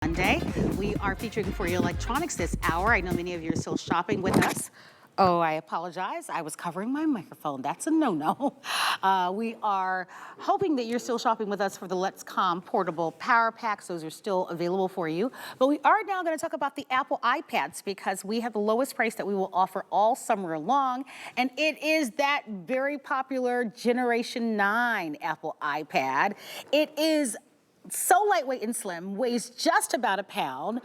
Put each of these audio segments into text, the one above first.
Monday. We are featuring for you electronics this hour. I know many of you are still shopping with us. Oh, I apologize. I was covering my microphone. That's a no-no. We are hoping that you're still shopping with us for the Let's Com portable power packs. Those are still available for you. But we are now going to talk about the Apple iPads because we have the lowest price that we will offer all summer long. And it is that very popular Generation 9 Apple iPad. It is so lightweight and slim, weighs just about a pound.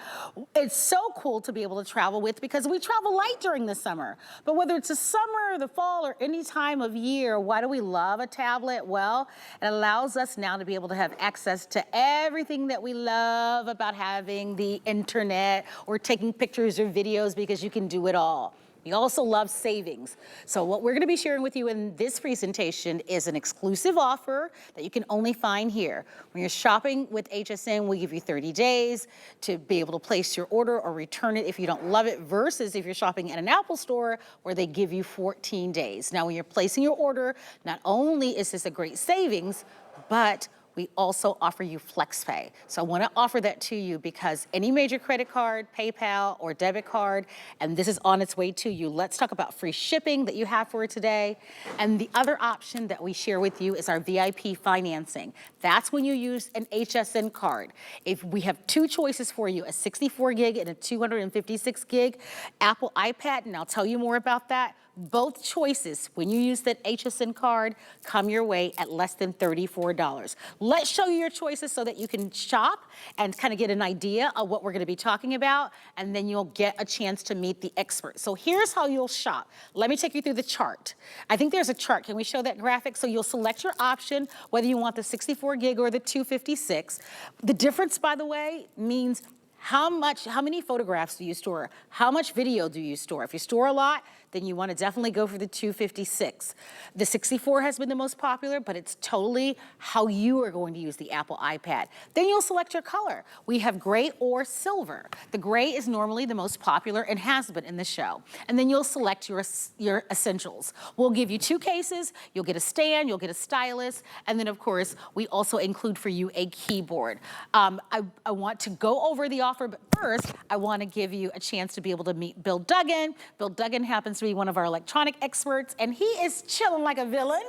It's so cool to be able to travel with because we travel light during the summer. But whether it's the summer, the fall, or any time of year, why do we love a tablet? Well, it allows us now to be able to have access to everything that we love about having the internet or taking pictures or videos because you can do it all. We also love savings. So what we're gonna be sharing with you in this presentation is an exclusive offer that you can only find here. When you're shopping with HSN, we give you 30 days to be able to place your order or return it if you don't love it, versus if you're shopping at an Apple store where they give you 14 days. Now, when you're placing your order, not only is this a great savings, but we also offer you FlexPay. So I want to offer that to you because any major credit card, PayPal, or debit card, and this is on its way to you. Let's talk about free shipping that you have for today. And the other option that we share with you is our VIP financing. That's when you use an HSN card. If we have two choices for you, a 64 gig and a 256 gig Apple iPad, and I'll tell you more about that. Both choices, when you use that HSN card, come your way at less than $34. Let's show you your choices so that you can shop and kind of get an idea of what we're going to be talking about, and then you'll get a chance to meet the expert. So here's how you'll shop. Let me take you through the chart. I think there's a chart. Can we show that graphic? So you'll select your option, whether you want the 64 gig or the 256. The difference, by the way, means how many photographs do you store? How much video do you store? If you store a lot, then you want to definitely go for the 256. The 64 has been the most popular, but it's totally how you are going to use the Apple iPad. Then you'll select your color. We have gray or silver. The gray is normally the most popular and has been in the show. And then you'll select your essentials. We'll give you two cases. You'll get a stand, you'll get a stylus, and then of course, we also include for you a keyboard. I want to go over the offer, but first, I want to give you a chance to be able to meet Bill Duggan. Bill Duggan happens to be one of our electronic experts, and he is chilling like a villain,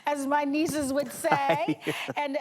as my nieces would say. And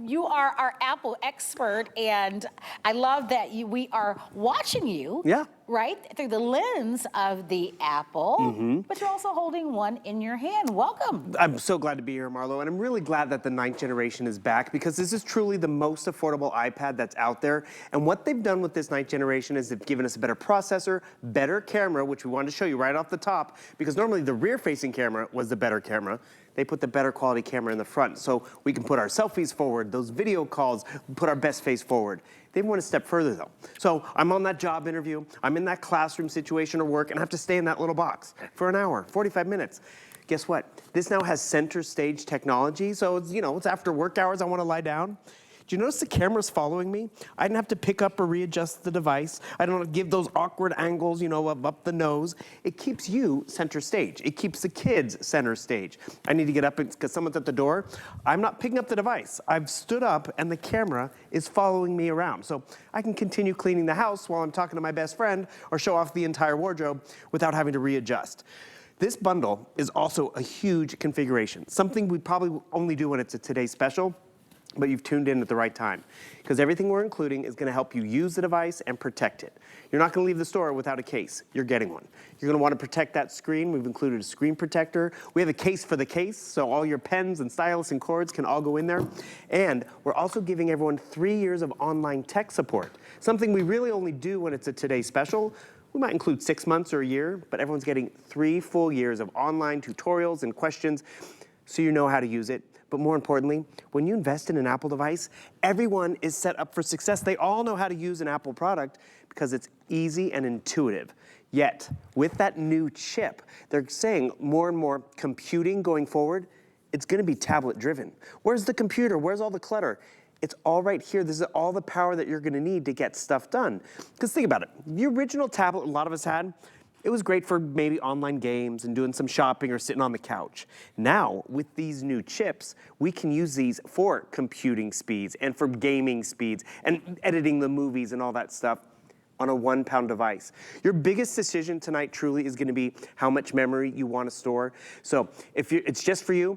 you are our Apple expert, and I love that we are watching you. Yeah. Right? Through the lens of the Apple, but you're also holding one in your hand. Welcome. I'm so glad to be here, Marlo, and I'm really glad that the 9th generation is back because this is truly the most affordable iPad that's out there. And what they've done with this 9th generation is they've given us a better processor, better camera, which we wanted to show you right off the top, because normally the rear-facing camera was the better camera. They put the better quality camera in the front so we can put our selfies forward, those video calls, put our best face forward. They went a step further though. So I'm on that job interview, I'm in that classroom situation or work, and I have to stay in that little box for an hour, 45 minutes. Guess what? This now has center stage technology, so it's, it's after work hours, I want to lie down. Do you notice the camera's following me? I didn't have to pick up or readjust the device. I don't have to give those awkward angles, up the nose. It keeps you center stage. It keeps the kids center stage. I need to get up because someone's at the door. I'm not picking up the device. I've stood up and the camera is following me around. So I can continue cleaning the house while I'm talking to my best friend or show off the entire wardrobe without having to readjust. This bundle is also a huge configuration, something we probably only do when it's a Today Special. But you've tuned in at the right time because everything we're including is going to help you use the device and protect it. You're not going to leave the store without a case. You're getting one. You're going to want to protect that screen. We've included a screen protector. We have a case for the case, so all your pens and stylus and cords can all go in there. And we're also giving everyone 3 years of online tech support, something we really only do when it's a Today Special. We might include 6 months or a year, but everyone's getting 3 full years of online tutorials and questions so you know how to use it. But more importantly, when you invest in an Apple device, everyone is set up for success. They all know how to use an Apple product because it's easy and intuitive. Yet, with that new chip, they're saying more and more computing going forward, it's going to be tablet driven. Where's the computer? Where's all the clutter? It's all right here. This is all the power that you're going to need to get stuff done. Because think about it. The original tablet a lot of us had, It was great for maybe online games and doing some shopping or sitting on the couch. Now, with these new chips, we can use these for computing speeds and for gaming speeds and editing the movies and all that stuff on a 1-pound device. Your biggest decision tonight truly is going to be how much memory you want to store. So if it's just for you,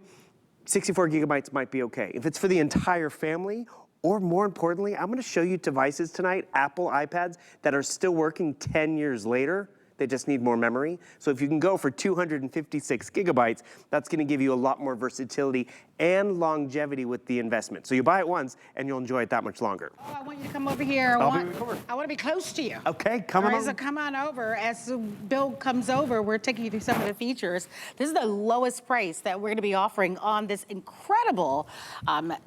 64 gigabytes might be okay. If it's for the entire family, or more importantly, I'm going to show you devices tonight, Apple iPads, that are still working 10 years later. They just need more memory. So if you can go for 256 gigabytes, that's going to give you a lot more versatility and longevity with the investment. So you buy it once and you'll enjoy it that much longer. Oh, I want you to come over here. I want to be close to you. Okay, come on. So come on over. As Bill comes over, we're taking you through some of the features. This is the lowest price that we're going to be offering on this incredible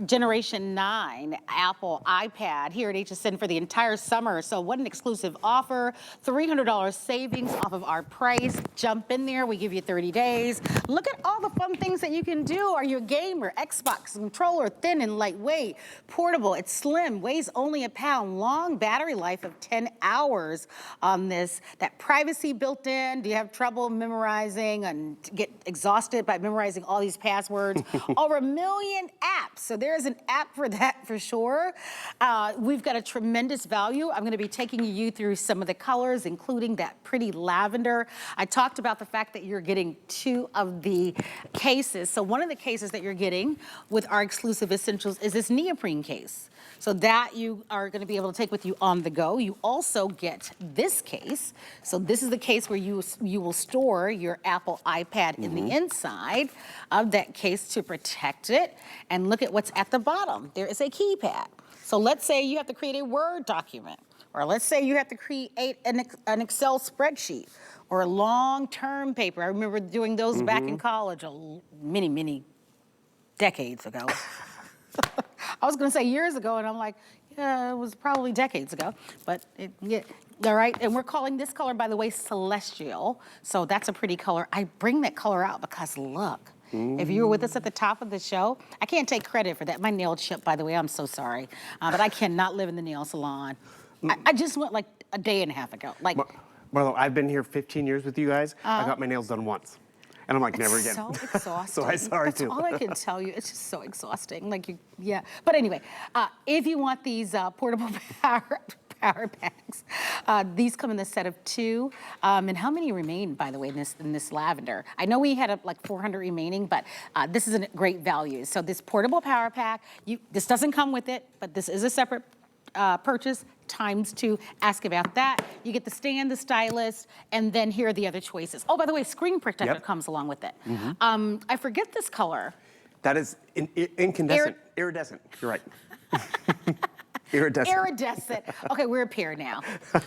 Generation 9 Apple iPad here at HSN for the entire summer. So what an exclusive offer. $300 savings off of our price. Jump in there. We give you 30 days. Look at all the fun things that you can do. Are you a gamer? Xbox controller, thin and lightweight, portable, it's slim, weighs only a pound, long battery life of 10 hours on this. That privacy built in. Do you have trouble memorizing and get exhausted by memorizing all these passwords? Over 1 million apps. So there's an app for that for sure. We've got a tremendous value. I'm going to be taking you through some of the colors, including that pretty lavender. I talked about the fact that you're getting 2 of the cases. So one of the cases that you're getting with our exclusive essentials is this neoprene case. So that you are going to be able to take with you on the go. You also get this case. So this is the case where you will store your Apple iPad in the inside of that case to protect it. And look at what's at the bottom. There is a keypad. So let's say you have to create a Word document, or let's say you have to create an Excel spreadsheet or a long-term paper. I remember doing those back in college many decades ago. I was going to say years ago, and I'm like, yeah, it was probably decades ago. But yeah, all right. And we're calling this color, by the way, Celestial. So that's a pretty color. I bring that color out because look. If you were with us at the top of the show, I can't take credit for that. My nail chipped, by the way. I'm so sorry. But I cannot live in the nail salon. I just went like a day and a half ago. Like, Marlo, I've been here 15 years with you guys. I got my nails done once. And I'm like, never again. So exhausting. So I'm sorry too. That's all I can tell you. It's just so exhausting. Like yeah. But anyway, if you want these portable power packs, these come in a set of 2. And how many remain, by the way, in this lavender? I know we had like 400 remaining, but this is a great value. So this portable power pack, this doesn't come with it, but this is a separate purchase ×2. Ask about that. You get the stand, the stylus, and then here are the other choices. Oh, by the way, screen protector comes along with it. I forget this color. That is incandescent. Iridescent. You're right. Iridescent. Iridescent. Okay, we're a pair now.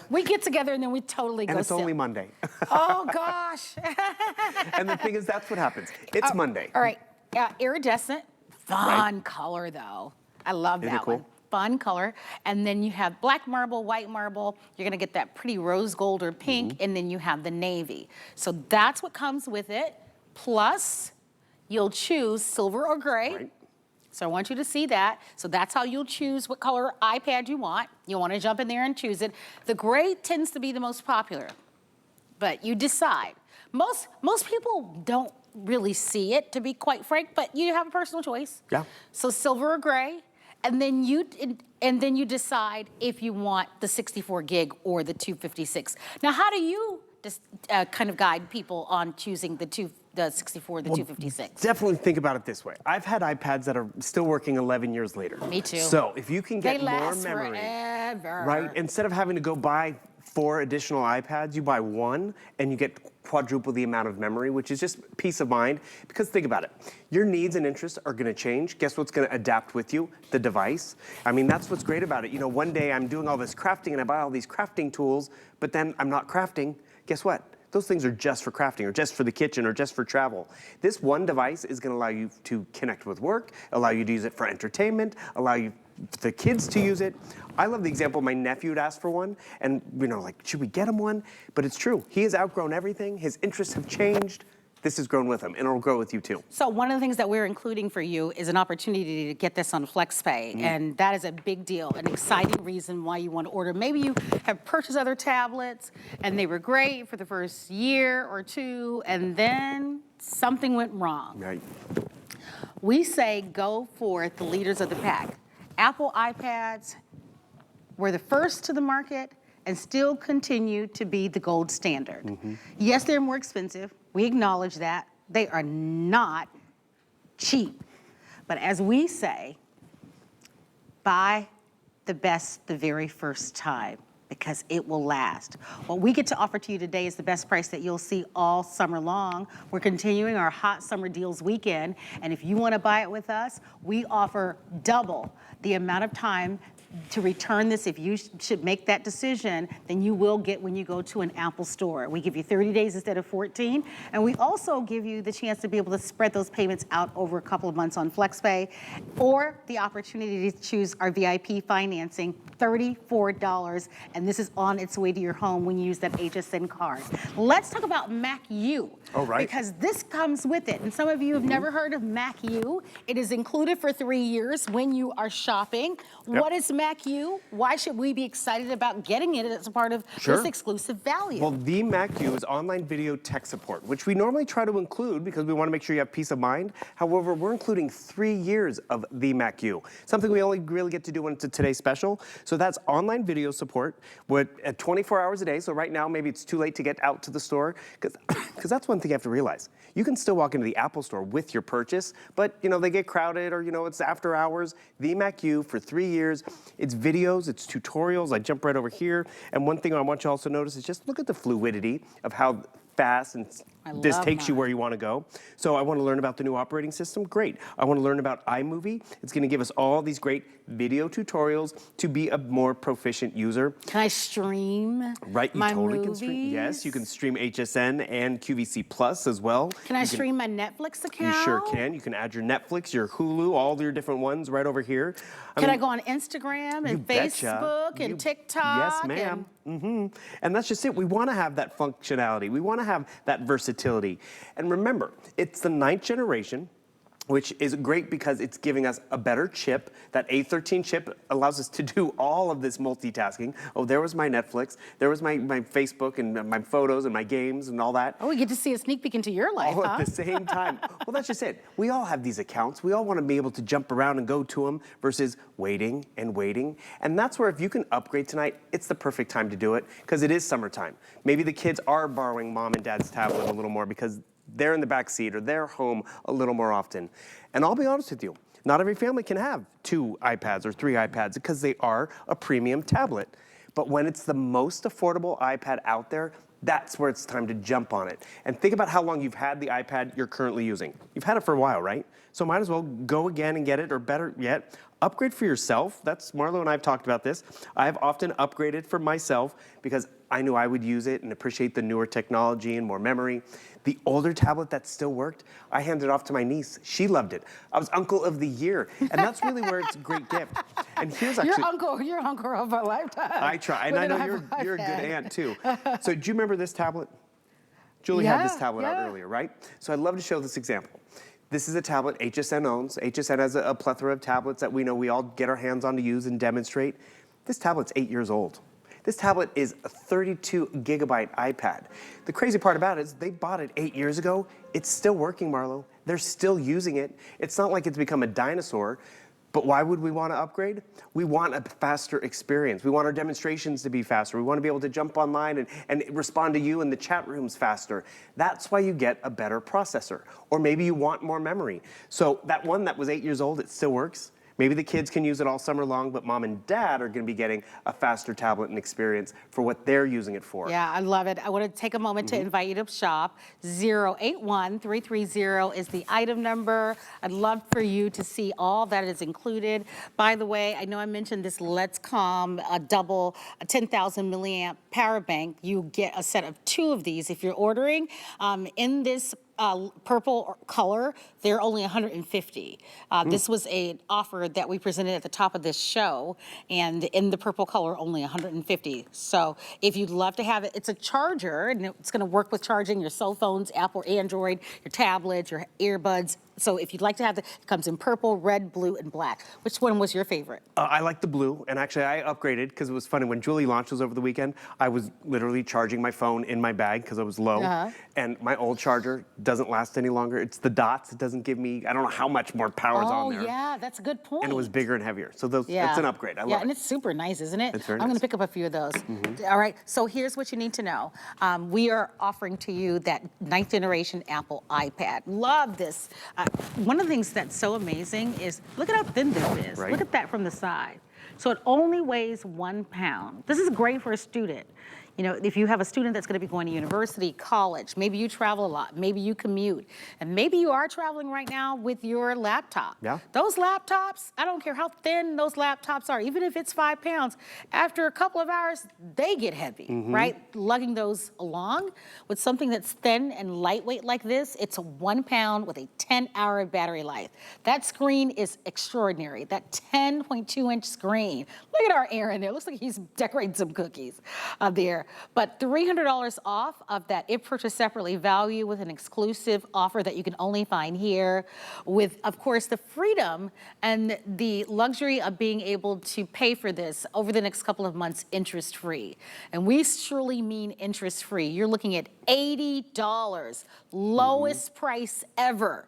We get together and then we totally go And it's silly. only Monday. Oh, gosh. And the thing is, that's what happens. It's Monday. All right. Iridescent. Fun color, though. I love that cool? one. Fun color. And then you have black marble, white marble. You're going to get that pretty rose gold or pink. And then you have the navy. So that's what comes with it. Plus, you'll choose silver or gray. Right. So I want you to see that. So that's how you'll choose what color iPad you want. You want to jump in there and choose it. The gray tends to be the most popular, but you decide. Most people don't really see it, to be quite frank, but you have a personal choice. Yeah. So silver or gray, and then you decide if you want the 64 gig or the 256. Now, how do you just kind of guide people on choosing the 64, the 256? Definitely think about it this way. I've had iPads that are still working 11 years later. Me too. So if you can get They more last memory, forever. right? Instead of having to go buy 4 additional iPads, you buy 1 and you get quadruple the amount of memory, which is just peace of mind. Because think about it, your needs and interests are going to change. Guess what's going to adapt with you? The device. I mean, that's what's great about it. You know, one day I'm doing all this crafting and I buy all these crafting tools, but then I'm not crafting. Guess what? Those things are just for crafting or just for the kitchen or just for travel. This one device is going to allow you to connect with work, allow you to use it for entertainment, allow you the kids to use it. I love the example, my nephew had asked for one, and like, should we get him one? But it's true. He has outgrown everything. His interests have changed. this has grown with them, and it'll grow with you too. So one of the things that we're including for you is an opportunity to get this on FlexPay, and that is a big deal, an exciting reason why you want to order. Maybe you have purchased other tablets, and they were great for the first year or two, and then something went wrong. Right. We say go for the leaders of the pack. Apple iPads were the first to the market and still continue to be the gold standard. Yes, they're more expensive. We acknowledge that. They are not cheap. But as we say, buy the best the very first time, because it will last. What we get to offer to you today is the best price that you'll see all summer long. We're continuing our hot summer deals weekend, and if you want to buy it with us, we offer double the amount of time to return this. If you should make that decision, then you will get when you go to an Apple store. We give you 30 days instead of 14, and we also give you the chance to be able to spread those payments out over a couple of months on FlexPay, or the opportunity to choose our VIP financing, $34, and this is on its way to your home when you use that HSN card. Let's talk about Mac U. Oh, right. Because this comes with it, and some of you have never heard of Mac U. It is included for 3 years when you are shopping. Yep. What is Mac U? Why should we be excited about getting it as a part of this exclusive value? Well, the Mac U is online video tech support, which we normally try to include because we want to make sure you have peace of mind. However, we're including 3 years of the Mac U, something we only really get to do when it's a Today Special. So that's online video support. We're at 24 hours a day. So right now, maybe it's too late to get out to the store, because that's one thing you have to realize. You can still walk into the Apple store with your purchase, but they get crowded, or it's after hours. The Mac U for 3 years. It's videos, it's tutorials. I jump right over here. And one thing I want you also to notice is just look at the fluidity of how fast and this takes you where you want to go. So I want to learn about the new operating system. Great. I want to learn about iMovie. It's going to give us all these great video tutorials to be a more proficient user. Can I stream Right, you my totally movies? can stream. Yes, you can stream HSN and QVC Plus as well. Can I stream my Netflix account? You sure can. You can add your Netflix, your Hulu, all your different ones right over here. Can I go on Instagram and Facebook and TikTok? Yes, ma'am. And that's just it. We want to have that functionality. We want to have that versatility. And remember, it's the 9th generation, which is great because it's giving us a better chip. That A13 chip allows us to do all of this multitasking. Oh, there was my Netflix. There was my Facebook and my photos and my games and all that. Oh, we get to see a sneak peek into your life, All at the same time. Well, that's just it. We all have these accounts. We all want to be able to jump around and go to them versus waiting and waiting. And that's where if you can upgrade tonight, it's the perfect time to do it, because it is summertime. Maybe the kids are borrowing mom and dad's tablet a little more because they're in the back seat or they're home a little more often. And I'll be honest with you, not every family can have 2 iPads or 3 iPads because they are a premium tablet. But when it's the most affordable iPad out there, that's where it's time to jump on it. And think about how long you've had the iPad you're currently using. You've had it for a while, right? So might as well go again and get it, or better yet, upgrade for yourself. That's Marlo and I have talked about this. I've often upgraded for myself because I knew I would use it and appreciate the newer technology and more memory. The older tablet that still worked, I handed off to my niece. She loved it. I was Uncle of the Year, and that's really where it's a great gift. And here's actually— You're uncle of a lifetime. I try, and I know you're a good aunt too. So do you remember this tablet? Julie had this tablet out earlier, right? So I'd love to show this example. This is a tablet HSN owns. HSN has a plethora of tablets that we know we all get our hands on to use and demonstrate. This tablet's 8 years old. This tablet is a 32 gigabyte iPad. The crazy part about it is they bought it 8 years ago. It's still working, Marlo. They're still using it. It's not like it's become a dinosaur. But why would we want to upgrade? We want a faster experience. We want our demonstrations to be faster. We want to be able to jump online and respond to you in the chat rooms faster. That's why you get a better processor. Or maybe you want more memory. So that one that was 8 years old, it still works. Maybe the kids can use it all summer long, but mom and dad are going to be getting a faster tablet and experience for what they're using it for. Yeah, I love it. I want to take a moment to invite you to shop. 081330 is the item number. I'd love for you to see all that is included. By the way, I know I mentioned this Let's Calm double 10,000 milliamp power bank. You get a set of 2 of these if you're ordering. In this purple color, they're only 150. This was an offer that we presented at the top of this show, and in the purple color, only 150. So if you'd love to have it, it's a charger, and it's going to work with charging your cell phones, Apple, Android, your tablets, your earbuds. So if you'd like to have it comes in purple, red, blue, and black. Which one was your favorite? I like the blue, and actually I upgraded because it was funny. When Julie launched those over the weekend, I was literally charging my phone in my bag because I was low, and my old charger doesn't last any longer. It's the dots. It doesn't give me, I don't know how much more power's on there. Oh, yeah, that's a good point. And it was bigger and heavier. So that's an upgrade. I love it. And it's super nice, isn't it? It's very I'm going nice. to pick up a few of those. All right, so here's what you need to know. We are offering to you that 9th generation Apple iPad. Love this. One of the things that's so amazing is, look at how thin this is. Right. Look at that from the side. So it only weighs 1 pound. This is great for a student. You know, if you have a student that's going to be going to university, college, maybe you travel a lot, maybe you commute, and maybe you are traveling right now with your laptop. Yeah. Those laptops, I don't care how thin those laptops are, even if it's 5 pounds, after a couple of hours, they get heavy, right? Lugging those along with something that's thin and lightweight like this, it's a 1 pound with a 10-hour battery life. That screen is extraordinary. That 10.2-inch screen. Look at our Aaron there. Looks like he's decorating some cookies there. But $300 off of that if purchased separately value with an exclusive offer that you can only find here, with, of course, the freedom and the luxury of being able to pay for this over the next couple of months interest-free. And we surely mean interest-free. You're looking at $80, lowest price ever.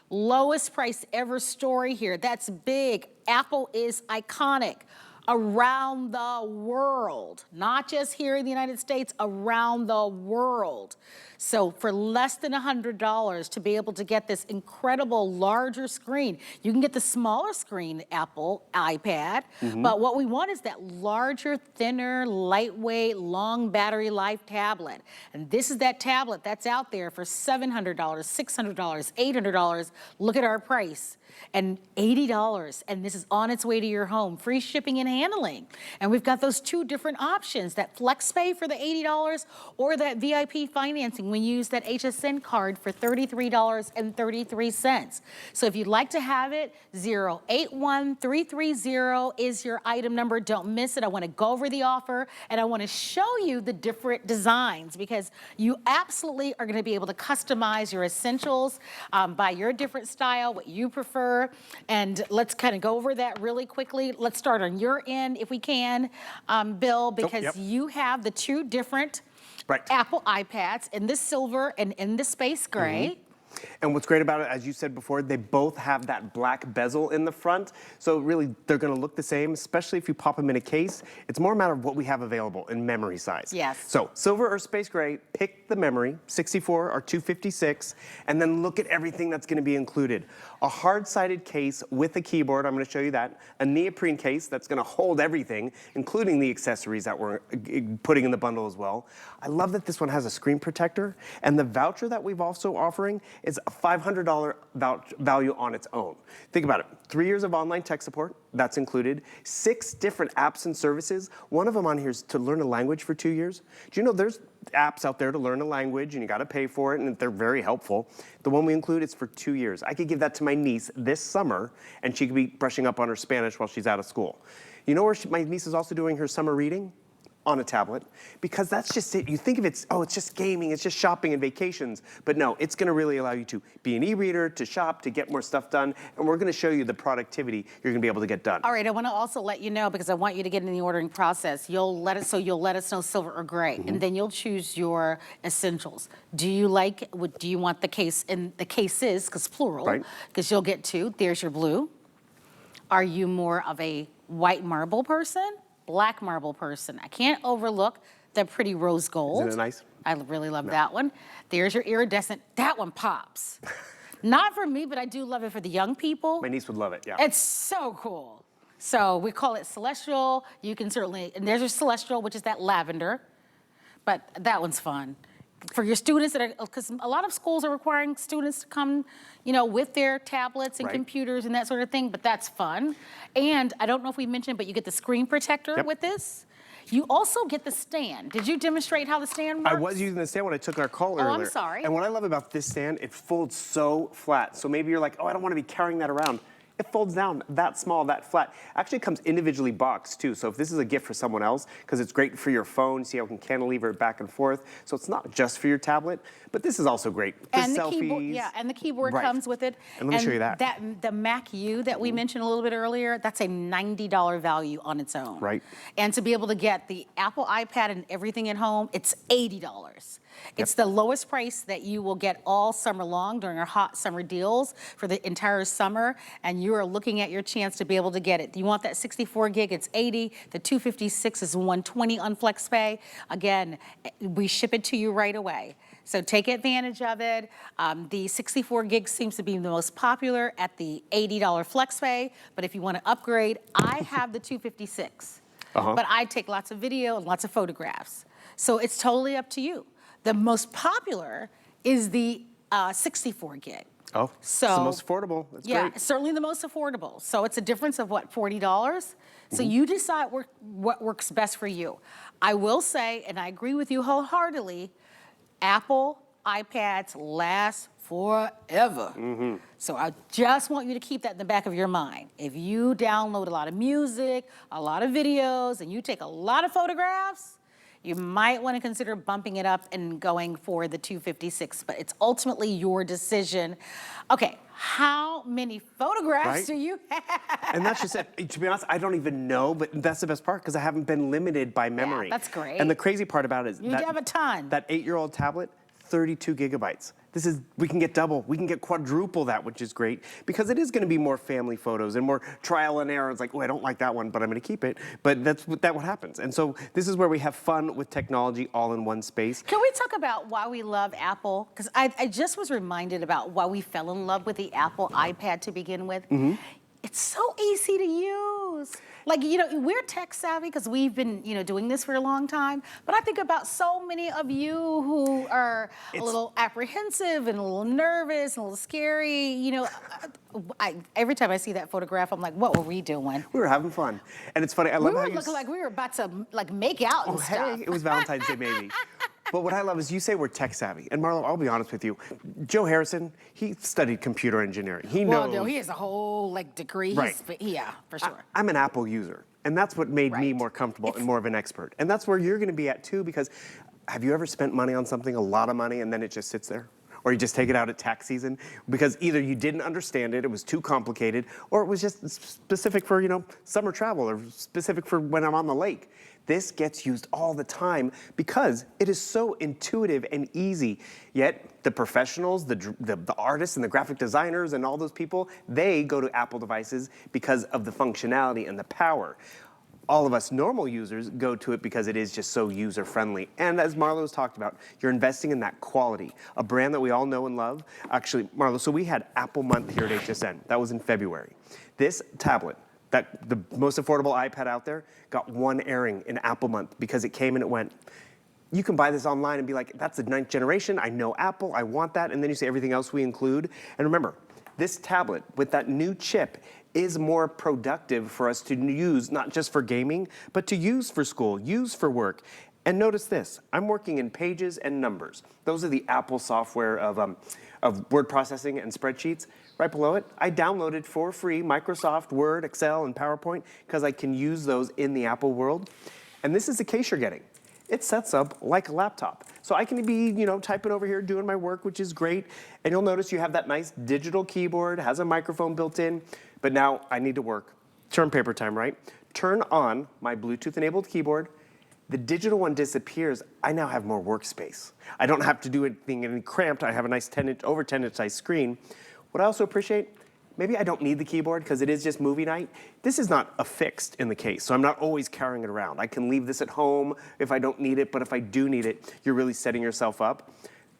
Lowest price ever story here. That's big. Apple is iconic around the world, not just here in the United States, around the world. So for less than $100 to be able to get this incredible larger screen, you can get the smaller screen Apple iPad, but what we want is that larger, thinner, lightweight, long battery life tablet. And this is that tablet that's out there for $700, $600, $800. Look at our price. And $80, and this is on its way to your home. Free shipping and handling. And we've got those two different options, that flex pay for the $80 or that VIP financing when you use that HSN card for $33.33. So if you'd like to have it, 081330 is your item number. Don't miss it. I want to go over the offer, and I want to show you the different designs, because you absolutely are going to be able to customize your essentials by your different style, what you prefer. And let's kind of go over that really quickly. Let's start on your end if we can, Bill, because you have the two different Apple iPads in the silver and in the space gray. And what's great about it, as you said before, they both have that black bezel in the front. So really, they're going to look the same, especially if you pop them in a case. It's more a matter of what we have available in memory size. Yes. So silver or space gray, pick the memory, 64 or 256, and then look at everything that's going to be included. A hard-sided case with a keyboard, I'm going to show you that. A neoprene case that's going to hold everything, including the accessories that we're putting in the bundle as well. I love that this one has a screen protector, and the voucher that we've also offering is a $500 value on its own. Think about it. 3 years of online tech support, that's included. 6 different apps and services. One of them on here is to learn a language for 2 years. Do you know there's apps out there to learn a language, and you got to pay for it, and they're very helpful. The one we include is for 2 years. I could give that to my niece this summer, and she could be brushing up on her Spanish while she's out of school. You know where my niece is also doing her summer reading? On a tablet, because that's just it. You think of it, oh, it's just gaming, it's just shopping and vacations, but no, it's gonna really allow you to be an e-reader, to shop, to get more stuff done, and we're gonna show you the productivity you're gonna be able to get done. All right, I wanna also let you know, because I want you to get in the ordering process, you'll let us know silver or gray, and then you'll choose your essentials. Do you want the case, and the cases, because plural, because you'll get 2. There's your blue. Are you more of a white marble person? Black marble person? I can't overlook the pretty rose gold. Isn't it nice? I really love that one. There's your iridescent. That one pops. Not for me, but I do love it for the young people. My niece would love it, yeah. It's so cool. So we call it celestial. You can certainly, and there's your celestial, which is that lavender, but that one's fun. For your students that are, because a lot of schools are requiring students to come, you know, with their tablets and computers and that sort of thing, but that's fun. And I don't know if we mentioned, but you get the screen protector with this. You also get the stand. Did you demonstrate how the stand works? I was using the stand when I took our call Oh, earlier. I'm sorry. And what I love about this stand, it folds so flat. So maybe you're like, oh, I don't want to be carrying that around. It folds down that small, that flat. Actually, it comes individually boxed too. So if this is a gift for someone else, because it's great for your phone, see how it can cantilever it back and forth. So it's not just for your tablet, but this is also great for And the selfies. keyboard, yeah, and the keyboard Right. comes with it. And let me show you that. The Mac U that we mentioned a little bit earlier, that's a $90 value on its own. Right. And to be able to get the Apple iPad and everything at home, it's $80. It's the lowest price that you will get all summer long during our hot summer deals for the entire summer, and you are looking at your chance to be able to get it. You want that 64 gig, it's 80. The 256 is 120 on FlexPay. Again, we ship it to you right away. So take advantage of it. The 64 gig seems to be the most popular at the $80 FlexPay, but if you want to upgrade, I have the 256. But I take lots of video and lots of photographs. So it's totally up to you. The most popular is the 64 gig. Oh, So it's the most affordable. That's yeah, great. it's certainly the most affordable. So it's a difference of what, $40? So you decide what works best for you. I will say, and I agree with you wholeheartedly, Apple iPads last forever. So I just want you to keep that in the back of your mind. If you download a lot of music, a lot of videos, and you take a lot of photographs, you might want to consider bumping it up and going for the 256, but it's ultimately your decision. Okay, how many photographs do you have? And that's just it. To be honest, I don't even know, but that's the best part because I haven't been limited by memory. that's great. And the crazy part about it is You have a ton. That 8-year-old tablet, 32 gigabytes. We can get double, we can get quadruple that, which is great because it is going to be more family photos and more trial and error. It's like, oh, I don't like that one, but I'm going to keep it. But that's what happens. And so this is where we have fun with technology all in one space. Can we talk about why we love Apple? Because I just was reminded about why we fell in love with the Apple iPad to begin with. It's so easy to use. Like, we're tech savvy because we've been, doing this for a long time. But I think about so many of you who are a little apprehensive and a little nervous and a little scary. Every time I see that photograph, I'm like, what were we doing? We were having fun. And it's funny, I love We how were you... looking like we were about to make out and stuff. Hey, it was Valentine's Day, maybe. But what I love is you say we're tech savvy. And Marlo, I'll be honest with you. Joe Harrison, he studied computer engineering. He knows. Well, no, he has a whole degree. Right. Yeah, for sure. I'm an Apple user. And that's what made me more comfortable and more of an expert. And that's where you're going to be at too, because have you ever spent money on something, a lot of money, and then it just sits there? Or you just take it out at tax season because either you didn't understand it, it was too complicated, or it was just specific for, summer travel or specific for when I'm on the lake. This gets used all the time because it is so intuitive and easy. Yet the professionals, the artists and the graphic designers and all those people, they go to Apple devices because of the functionality and the power. All of us normal users go to it because it is just so user-friendly. And as Marlo's talked about, you're investing in that quality, a brand that we all know and love. Actually, Marlo, so we had Apple Month here at HSN. That was in February. This tablet, the most affordable iPad out there, got one airing in Apple Month because it came and it went. You can buy this online and be like, that's the 9th generation, I know Apple, I want that, and then you say everything else we include. And remember, this tablet with that new chip is more productive for us to use, not just for gaming, but to use for school, use for work. And notice this, I'm working in Pages and Numbers. Those are the Apple software of word processing and spreadsheets. Right below it, I downloaded for free Microsoft Word, Excel, and PowerPoint because I can use those in the Apple world. And this is the case you're getting. It sets up like a laptop. So I can be, typing over here, doing my work, which is great. And you'll notice you have that nice digital keyboard, has a microphone built in. But now I need to work. Turn paper time, right? Turn on my Bluetooth-enabled keyboard. The digital one disappears. I now have more workspace. I don't have to do anything any cramped. I have a nice over 10-inch size screen. What I also appreciate, maybe I don't need the keyboard because it is just movie night. This is not affixed in the case, so I'm not always carrying it around. I can leave this at home if I don't need it, but if I do need it, you're really setting yourself up.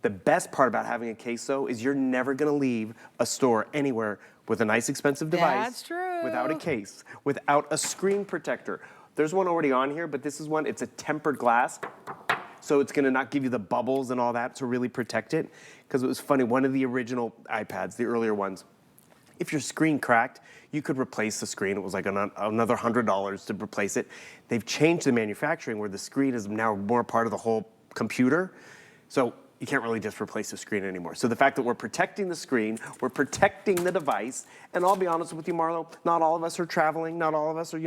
The best part about having a case, though, is you're never gonna leave a store anywhere with a nice expensive device. That's true. Without a case, without a screen protector. There's one already on here, but this is one, it's a tempered glass. So it's gonna not give you the bubbles and all that to really protect it. Because it was funny, one of the original iPads, the earlier ones, If your screen cracked, you could replace the screen. It was like another $100 to replace it. They've changed the manufacturing where the screen is now more part of the whole computer. So you can't really just replace the screen anymore. So the fact that we're protecting the screen, we're protecting the device, and I'll be honest with you, Marlo, not all of us are traveling, not all of us are,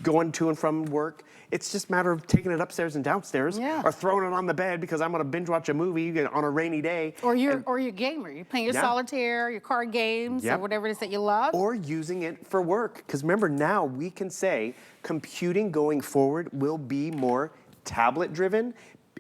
going to and from work. It's just a matter of taking it upstairs and downstairs, or throwing it on the bed because I'm gonna binge watch a movie on a rainy day. Or you're a gamer. You're playing your solitaire, your card games, or whatever it is that you love. Or using it for work. Because remember, now we can say computing going forward will be more tablet driven,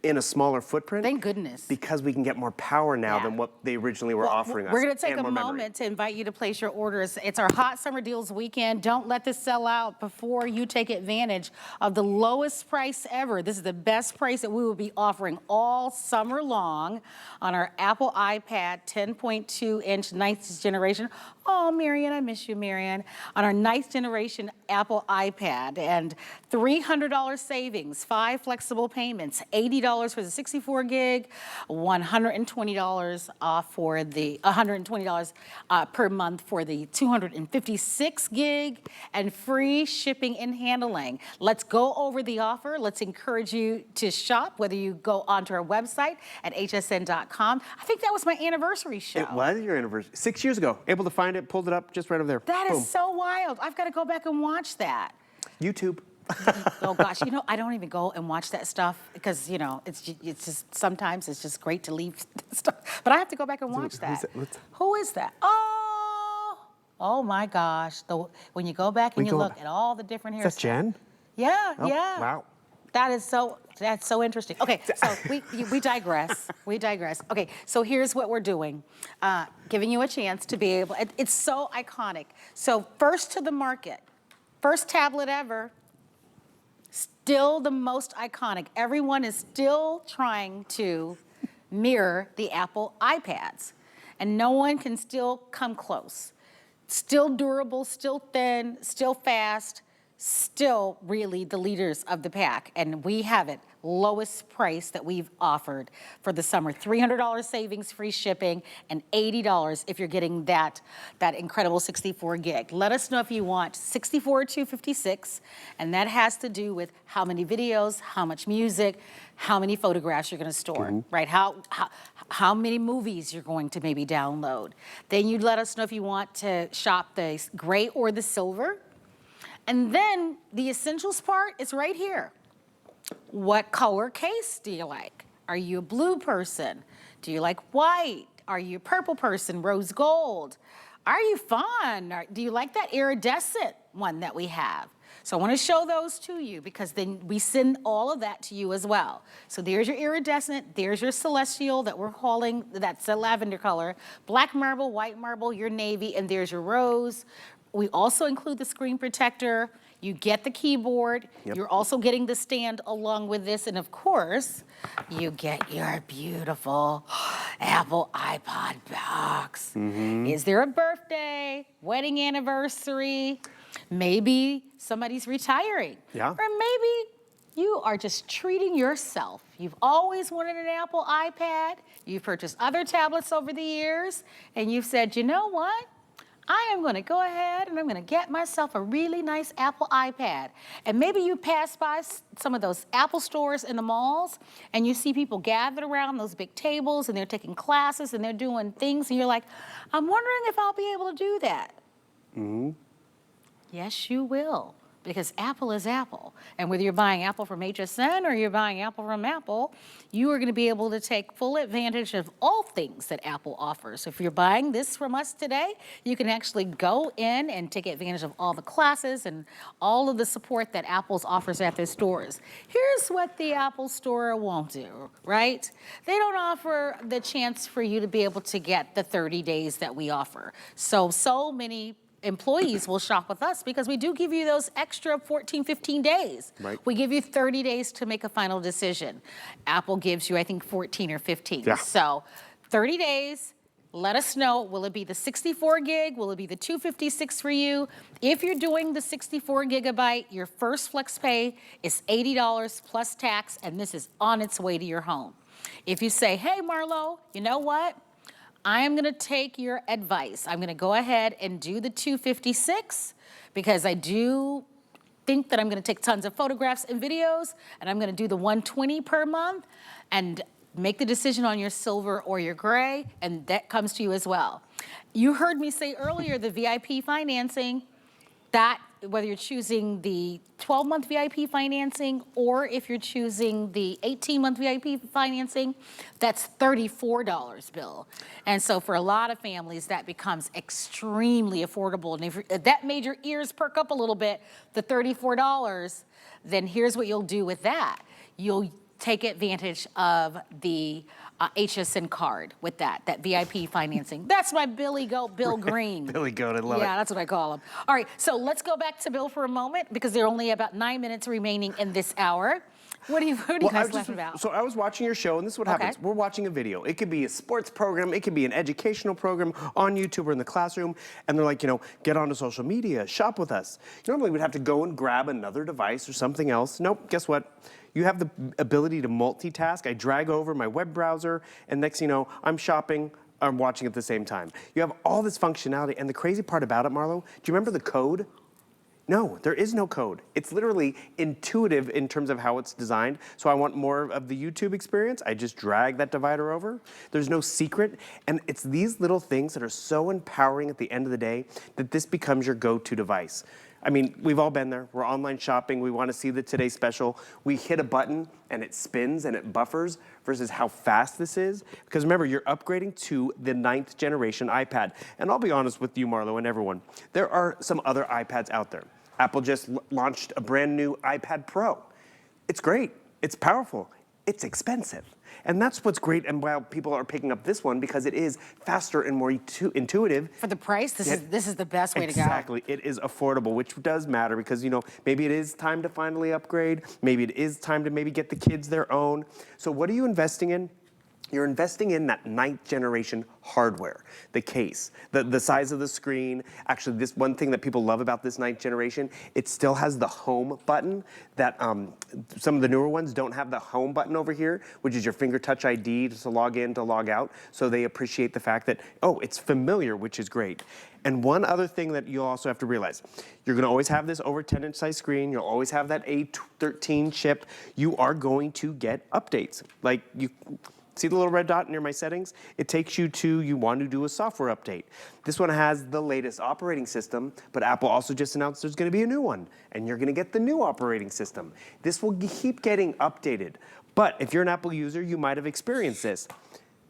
in a smaller footprint. Thank goodness. Because we can get more power now than what they originally were offering us. We're going to take a moment to invite you to place your orders. It's our hot summer deals weekend. Don't let this sell out before you take advantage of the lowest price ever. This is the best price that we will be offering all summer long on our Apple iPad 10.2-inch 9th generation. Oh, Marian, I miss you, Marian. On our 9th generation Apple iPad, and $300 savings, 5 flexible payments, $80 for the 64 gig, $120 off for the $120 per month for the 256 gig, and free shipping and handling. Let's go over the offer. Let's encourage you to shop, whether you go onto our website at hsn.com. I think that was my anniversary show. It was your anniversary. 6 years ago. Able to find it, pulled it up just right over there. That Boom. is so wild. I've got to go back and watch that. YouTube. Oh gosh, I don't even go and watch that stuff because it's just sometimes it's just great to leave stuff. But I have to go back and watch that. Who is that? Oh my gosh! When you go back and you look at all the different hairstyles. Is that Jen? Yeah, oh, yeah. Wow. That's so interesting. Okay, so we digress. We digress. Okay, so here's what we're doing. Giving you a chance to be able, it's so iconic. So first to the market, first tablet ever, still the most iconic. Everyone is still trying to mirror the Apple iPads, and no one can still come close. Still durable, still thin, still fast, still really the leaders of the pack, and we have it. Lowest price that we've offered for the summer. $300 savings, free shipping, and $80 if you're getting that incredible 64 gig. Let us know if you want 64 or 256, and that has to do with how many videos, how much music, how many photographs you're gonna store, right? How many movies you're going to maybe download. Then you let us know if you want to shop the gray or the silver. And then the essentials part is right here. What color case do you like? Are you a blue person? Do you like white? Are you a purple person, rose gold? Are you fun? Do you like that iridescent one that we have? So I want to show those to you because then we send all of that to you as well. So there's your iridescent, there's your celestial that we're calling, that's a lavender color, black marble, white marble, your navy, and there's your rose. We also include the screen protector. You get the keyboard. You're also getting the stand along with this. And of course, you get your beautiful Apple iPod box. Is there a birthday, wedding anniversary? Maybe somebody's retiring. Or maybe you are just treating yourself. You've always wanted an Apple iPad. You've purchased other tablets over the years. And you've said, you know what? I am going to go ahead and I'm going to get myself a really nice Apple iPad. And maybe you pass by some of those Apple stores in the malls and you see people gathered around those big tables and they're taking classes and they're doing things and you're like, I'm wondering if I'll be able to do that. Yes, you will. Because Apple is Apple. And whether you're buying Apple from HSN or you're buying Apple from Apple, you are going to be able to take full advantage of all things that Apple offers. So if you're buying this from us today, you can actually go in and take advantage of all the classes and all of the support that Apple offers at their stores. Here's what the Apple Store won't do, right? They don't offer the chance for you to be able to get the 30 days that we offer. So many employees will shop with us because we do give you those extra 14, 15 days. We give you 30 days to make a final decision. Apple gives you, I think, 14 or 15. So 30 days, let us know. Will it be the 64 gig? Will it be the 256 for you? If you're doing the 64 gigabyte, your first flex pay is $80 plus tax, and this is on its way to your home. If you say, hey, Marlo, you know what? I am gonna take your advice. I'm gonna go ahead and do the 256 because I do think that I'm gonna take tons of photographs and videos, and I'm gonna do the 120 per month and make the decision on your silver or your gray, and that comes to you as well. You heard me say earlier the VIP financing, that whether you're choosing the 12-month VIP financing or if you're choosing the 18-month VIP financing, that's $34, Bill. And so for a lot of families, that becomes extremely affordable. And if that made your ears perk up a little bit, the $34, then here's what you'll do with that. You'll take advantage of the HSN card with that VIP financing. That's my Bill Green. Billy Goat, I love it. Yeah, that's what I call him. All right, so let's go back to Bill for a moment because there are only about 9 minutes remaining in this hour. What are you guys laughing about? So I was watching your show, and this is what happens. We're watching a video. It could be a sports program. It could be an educational program on YouTube or in the classroom. And they're like, get onto social media, shop with us. Normally, we'd have to go and grab another device or something else. Nope, guess what? You have the ability to multitask. I drag over my web browser, and next thing you know, I'm shopping, I'm watching at the same time. You have all this functionality, and the crazy part about it, Marlo, do you remember the code? No, there is no code. It's literally intuitive in terms of how it's designed. So I want more of the YouTube experience. I just drag that divider over. There's no secret. And it's these little things that are so empowering at the end of the day that this becomes your go-to device. I mean, we've all been there. We're online shopping. We want to see the Today Special. We hit a button and it spins and it buffers versus how fast this is. Because remember, you're upgrading to the 9th generation iPad. And I'll be honest with you, Marlo, and everyone. There are some other iPads out there. Apple just launched a brand new iPad Pro. It's great. It's powerful. It's expensive. And that's what's great and why people are picking up this one because it is faster and more intuitive. For the price, this is the best way to go. Exactly. It is affordable, which does matter because, maybe it is time to finally upgrade. Maybe it is time to maybe get the kids their own. So what are you investing in? You're investing in that 9th generation hardware, the case, the size of the screen. Actually, this one thing that people love about this 9th generation, it still has the home button that some of the newer ones don't have the home button over here, which is your finger touch ID to log in, to log out. So they appreciate the fact that, it's familiar, which is great. And one other thing that you'll also have to realize, you're gonna always have this over 10-inch size screen. You'll always have that A13 chip. You are going to get updates. Like see the little red dot near my settings? It takes you to, you want to do a software update. This one has the latest operating system, but Apple also just announced there's gonna be a new one, and you're gonna get the new operating system. This will keep getting updated. But if you're an Apple user, you might have experienced this.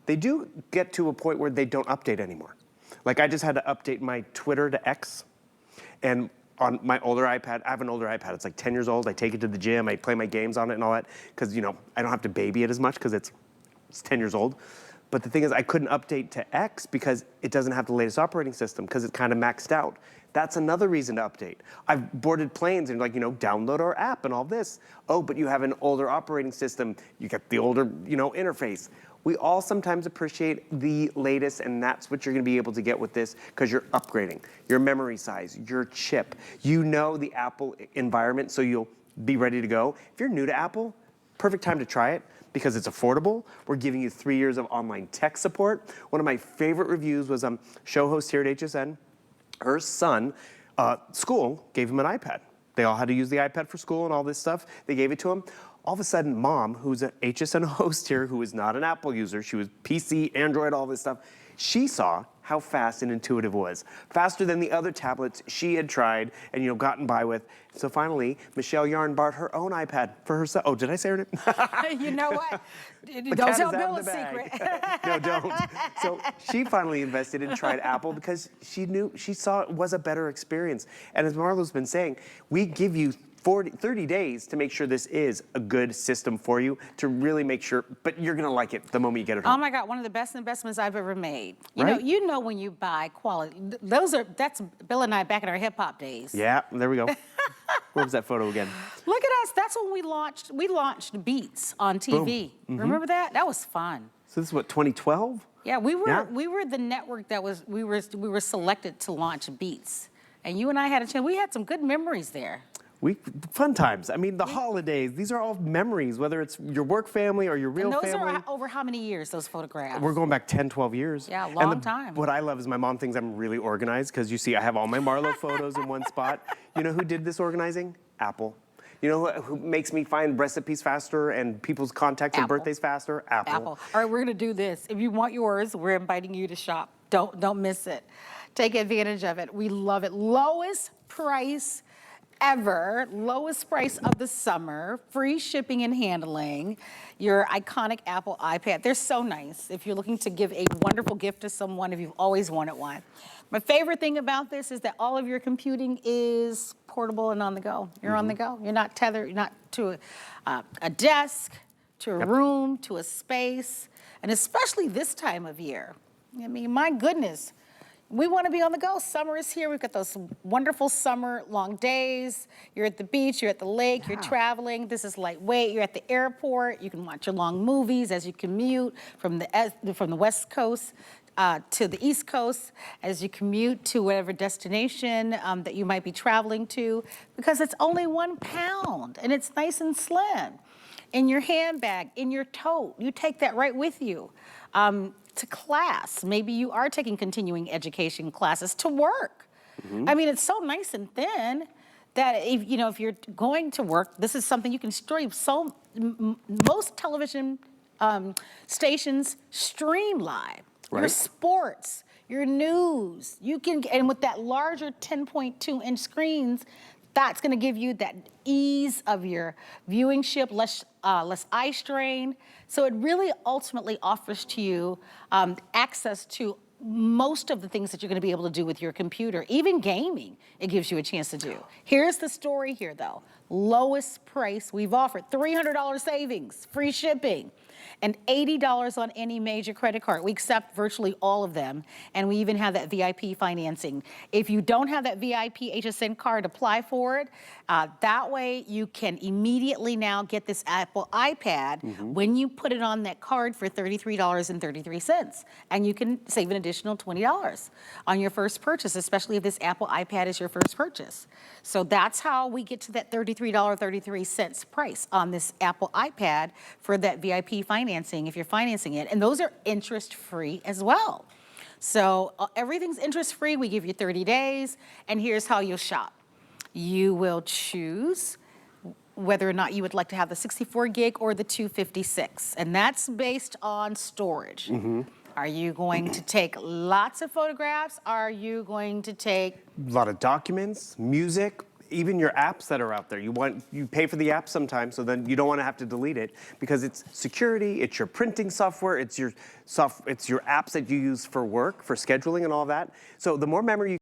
They do get to a point where they don't update anymore. Like I just had to update my Twitter to X, and on my older iPad, I have an older iPad, it's like 10 years old, I take it to the gym, I play my games on it and all that, because I don't have to baby it as much because it's 10 years old. But the thing is, I couldn't update to X because it doesn't have the latest operating system because it's kind of maxed out. That's another reason to update. I've boarded planes and download our app and all this. Oh, but you have an older operating system. You get the older, interface. We all sometimes appreciate the latest, and that's what you're gonna be able to get with this because you're upgrading. Your memory size, your chip. The Apple environment, so you'll be ready to go. If you're new to Apple, perfect time to try it. Because it's affordable. We're giving you 3 years of online tech support. One of my favorite reviews was show host here at HSN. Her son, school gave him an iPad. They all had to use the iPad for school and all this stuff. They gave it to him. All of a sudden, mom, who's an HSN host here, who is not an Apple user, she was PC, Android, all this stuff, she saw how fast and intuitive it was. Faster than the other tablets she had tried and gotten by with. So finally, Michelle Yarn bought her own iPad for herself. Oh, did I say her name? You know what? The Don't cat tell is out Bill a in the bag. secret. No, don't. So she finally invested and tried Apple because she saw it was a better experience. And as Marlo's been saying, we give you 30 days to make sure this is a good system for you, to really make sure, but you're gonna like it the moment you get it home. Oh my God, one of the best investments I've ever made. Right? You know when you buy quality, that's Bill and I back in our hip hop days. Yeah, there we go. Where was that photo again? Look at us, that's when we launched Beats on TV. Remember that? That was fun. So this is what, 2012? Yeah, we were the network that we were selected to launch Beats. And you and I had a chance, we had some good memories there. Fun times. I mean, the holidays, these are all memories, whether it's your work family or your real And those family. are over how many years, those photographs? We're going back 10, 12 years. Yeah, And long time. What I love is my mom thinks I'm really organized because you see I have all my Marlo photos in one spot. You know who did this organizing? Apple. You know who makes me find recipes faster and people's contacts and Apple. birthdays faster? Apple. Apple. All right, we're gonna do this. If you want yours, we're inviting you to shop. Don't miss it. Take advantage of it. We love it. Lowest price ever, lowest price of the summer, free shipping and handling, your iconic Apple iPad. They're so nice if you're looking to give a wonderful gift to someone, if you've always wanted one. My favorite thing about this is that all of your computing is portable and on the go. You're on the go. You're not tethered, you're not to a desk, to a room, to a space, and especially this time of year. I mean, my goodness. We want to be on the go. Summer is here. We've got those wonderful summer long days. You're at the beach, you're at the lake, you're traveling. This is lightweight. You're at the airport. You can watch your long movies as you commute from the West Coast to the East Coast, as you commute to whatever destination that you might be traveling to, because it's only 1 pound and it's nice and slim. In your handbag, in your tote, you take that right with you. To class, maybe you are taking continuing education classes, to work. I mean, it's so nice and thin that if you're going to work, this is something you can stream. Most television stations stream live. Your Right. sports, your news, and with that larger 10.2-inch screens, that's going to give you that ease of your viewingship, less eye strain. So it really ultimately offers to you access to most of the things that you're going to be able to do with your computer. Even gaming, it gives you a chance to do. Here's the story here, though. Lowest price we've offered, $300 savings, free shipping, and $80 on any major credit card. We accept virtually all of them, and we even have that VIP financing. If you don't have that VIP HSN card, apply for it. That way you can immediately now get this Apple iPad when you put it on that card for $33.33, and you can save an additional $20 on your first purchase, especially if this Apple iPad is your first purchase. So that's how we get to that $33.33 price on this Apple iPad for that VIP financing if you're financing it. And those are interest-free as well. So everything's interest-free. We give you 30 days, and here's how you'll shop. You will choose whether or not you would like to have the 64 gig or the 256, and that's based on storage. Are you going to take lots of photographs? Are you going to take A lot of documents, music, even your apps that are out there. You pay for the app sometimes, so then you don't want to have to delete it because it's security, it's your printing software, it's your apps that you use for work, for scheduling and all that. So the more memory you